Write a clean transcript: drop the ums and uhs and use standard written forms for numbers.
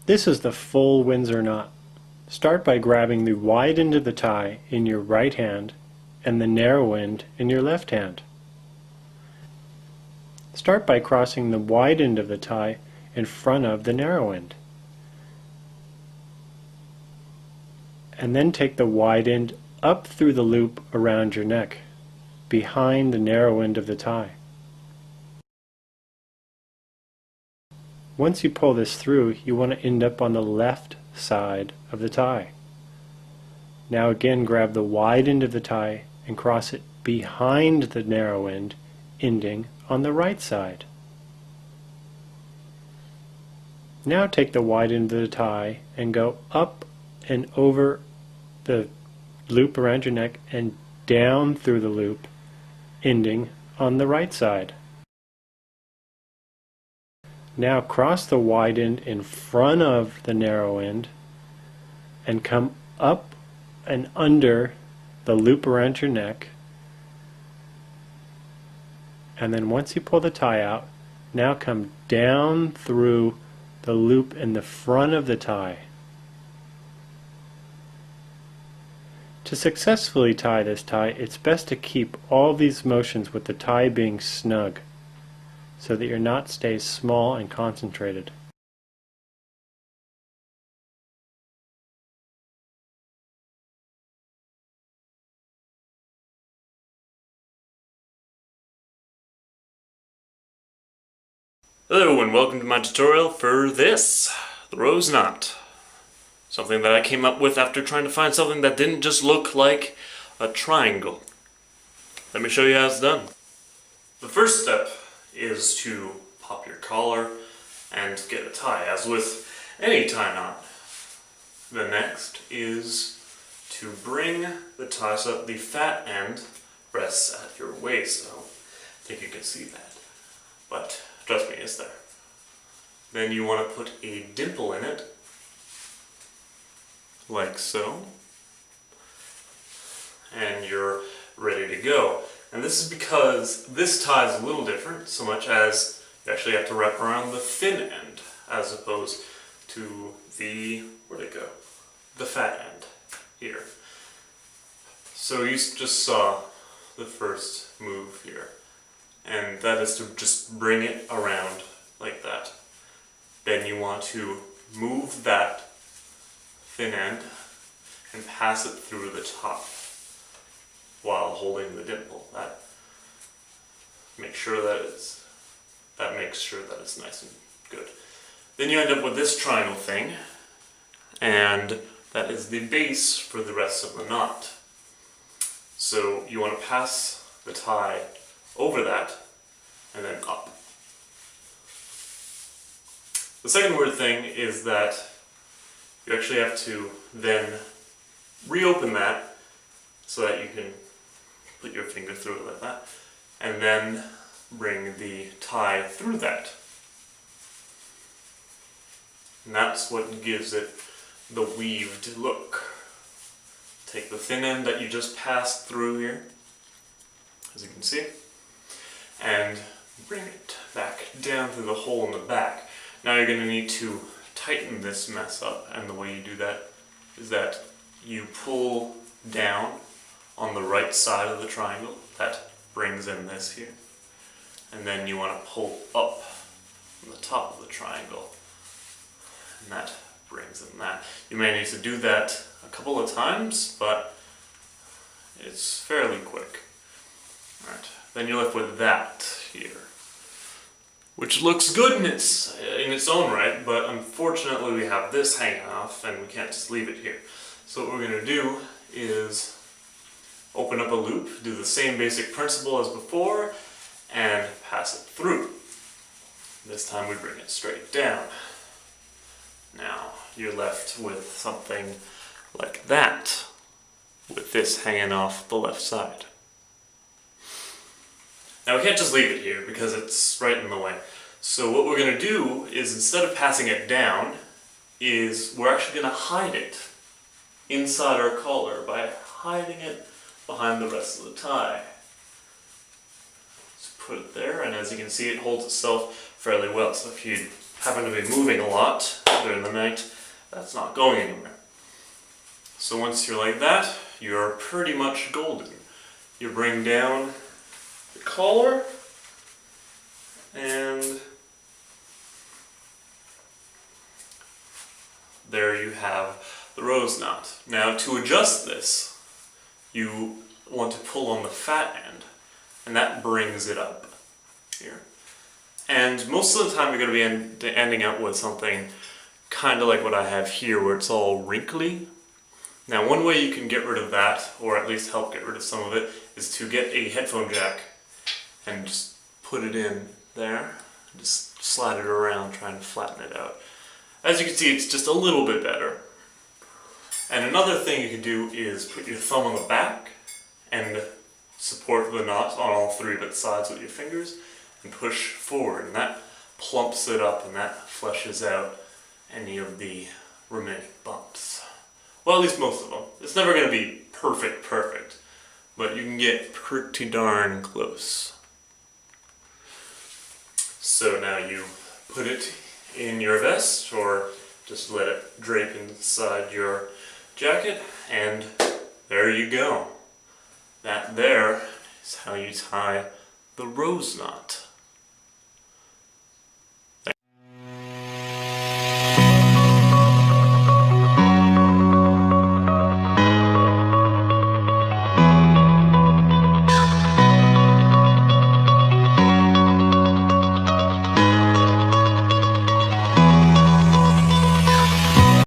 This is the full Windsor knot. Start by grabbing the wide end of the tie in your right hand and the narrow end in your left hand. Start by crossing the wide end of the tie in front of the narrow end. And then take the wide end up through the loop around your neck, behind the narrow end of the tie. Once you pull this through, you want to end up on the left side of the tie. Now again, grab the wide end of the tie and cross it behind the narrow end, ending on the right side. Now take the wide end of the tie and go up and over the loop around your neck and down through the loop, ending on the right side. Now cross the wide end in front of the narrow end and come up and under the loop around your neck. And then once you pull the tie out, now come down through the loop in the front of the tie. To successfully tie this tie, it's best to keep all these motions with the tie being snug, so that your knot stays small and concentrated. Hello and welcome to my tutorial for this, the rose knot. Something that I came up with after trying to find something that didn't just look like a triangle. Let me show you how it's done. The first step is to pop your collar and get a tie, as with any tie knot. The next is to bring the tie so that the fat end rests at your waist. I don't think you can see that, but trust me, it's there. Then you want to put a dimple in it, like so, and you're ready to go. And this is because this tie is a little different, so much as you actually have to wrap around the thin end, as opposed to the, where'd it go? The fat end, here. So you just saw the first move here, and that is to just bring it around like that. Then you want to move that thin end and pass it through the top while holding the dimple. That makes sure that it's nice and good. Then you end up with this triangle thing, and that is the base for the rest of the knot. So you want to pass the tie over that and then up. The second weird thing is that you actually have to then reopen that so that you can put your finger through it like that, and then bring the tie through that. And that's what gives it the weaved look. Take the thin end that you just passed through here, as you can see, and bring it back down through the hole in the back. Now you're going to need to tighten this mess up, and the way you do that is that you pull down on the right side of the triangle. That brings in this here. And then you want to pull up on the top of the triangle, and that brings in that. You may need to do that a couple of times, but it's fairly quick. Alright, then you're left with that here, which looks good in its own right, but unfortunately we have this hanging off and we can't just leave it here. So what we're going to do is open up a loop, do the same basic principle as before, and pass it through. This time we bring it straight down. Now you're left with something like that, with this hanging off the left side. Now we can't just leave it here because it's right in the way. So what we're going to do is, instead of passing it down, is we're actually going to hide it inside our collar by hiding it behind the rest of the tie. Just put it there, and as you can see, it holds itself fairly well. So if you happen to be moving a lot during the night, that's not going anywhere. So once you're like that, you're pretty much golden. You bring down the collar, and there you have the rose knot. Now to adjust this, you want to pull on the fat end, and that brings it up here. And most of the time you're going to be ending up with something kind of like what I have here, where it's all wrinkly. Now one way you can get rid of that, or at least help get rid of some of it, is to get a headphone jack and just put it in there, just slide it around, trying to flatten it out. As you can see, it's just a little bit better. And another thing you can do is put your thumb on the back and support the knot on all three of its sides with your fingers and push forward, and that plumps it up and that fleshes out any of the remaining bumps. Well, at least most of them. It's never going to be perfect, but you can get pretty darn close. So now you put it in your vest, or just let it drape inside your jacket, and there you go. That there is how you tie the rose knot.